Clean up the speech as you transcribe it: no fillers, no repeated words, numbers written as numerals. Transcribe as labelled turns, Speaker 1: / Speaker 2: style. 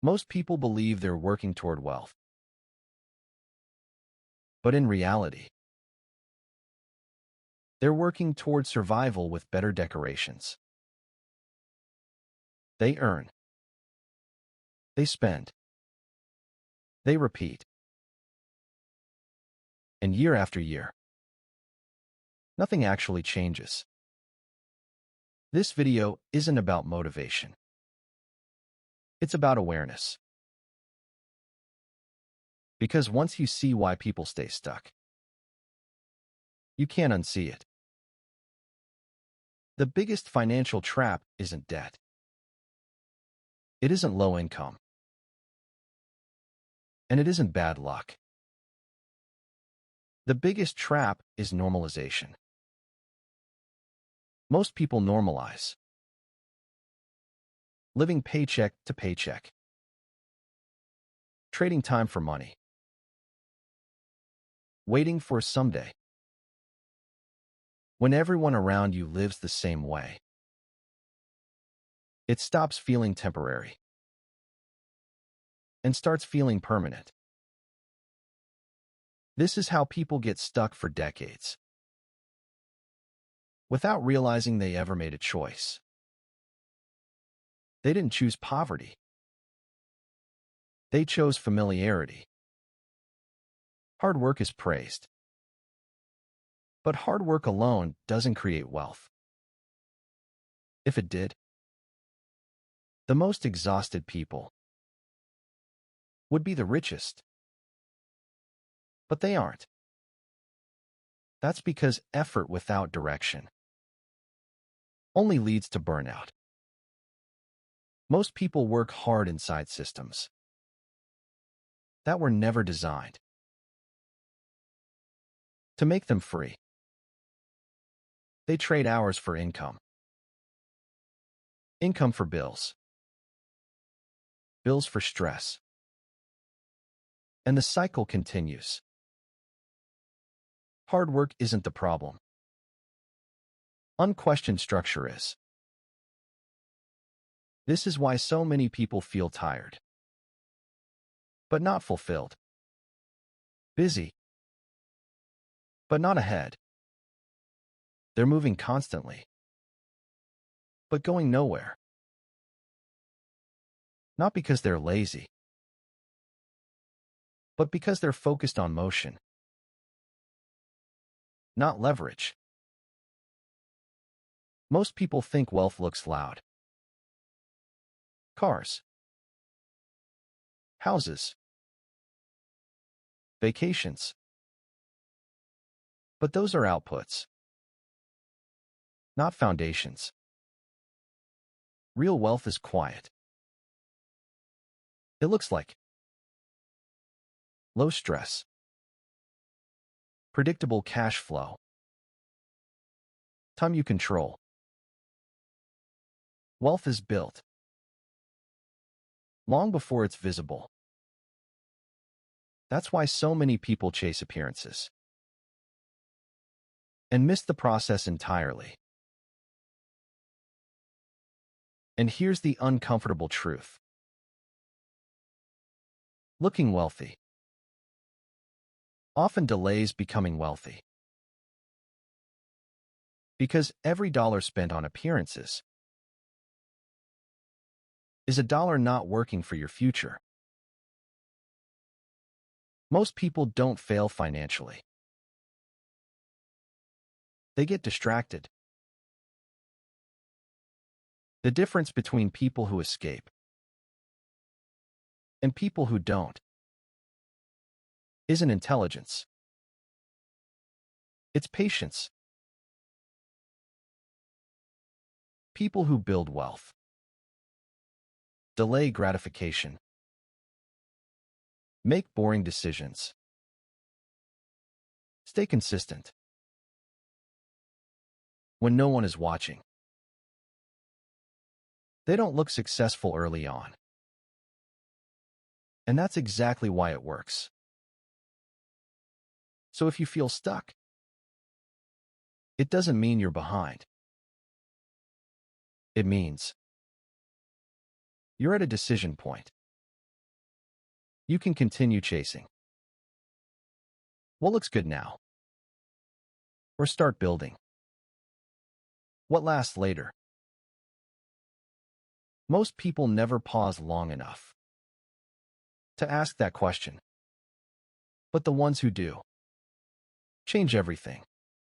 Speaker 1: Most people believe they're working toward wealth. But in reality, they're working toward survival with better decorations. They earn. They spend. They repeat. And year after year, nothing actually changes. This video isn't about motivation. It's about awareness. Because once you see why people stay stuck, you can't unsee it. The biggest financial trap isn't debt. It isn't low income. And it isn't bad luck. The biggest trap is normalization. Most people normalize living paycheck to paycheck, trading time for money, waiting for someday. When everyone around you lives the same way, it stops feeling temporary and starts feeling permanent. This is how people get stuck for decades, without realizing they ever made a choice. They didn't choose poverty. They chose familiarity. Hard work is praised. But hard work alone doesn't create wealth. If it did, the most exhausted people would be the richest. But they aren't. That's because effort without direction only leads to burnout. Most people work hard inside systems that were never designed to make them free. They trade hours for income. Income for bills. Bills for stress. And the cycle continues. Hard work isn't the problem. Unquestioned structure is. This is why so many people feel tired, but not fulfilled. Busy, but not ahead. They're moving constantly, but going nowhere. Not because they're lazy, but because they're focused on motion, not leverage. Most people think wealth looks loud. Cars, houses, vacations. But those are outputs, not foundations. Real wealth is quiet. It looks like low stress, predictable cash flow, time you control. Wealth is built long before it's visible. That's why so many people chase appearances and miss the process entirely. And here's the uncomfortable truth. Looking wealthy often delays becoming wealthy. Because every dollar spent on appearances is a dollar not working for your future. Most people don't fail financially. They get distracted. The difference between people who escape and people who don't isn't intelligence. It's patience. People who build wealth delay gratification, make boring decisions, stay consistent when no one is watching. They don't look successful early on. And that's exactly why it works. So if you feel stuck, it doesn't mean you're behind. It means you're at a decision point. You can continue chasing what looks good now, or start building what lasts later. Most people never pause long enough to ask that question, but the ones who do change everything.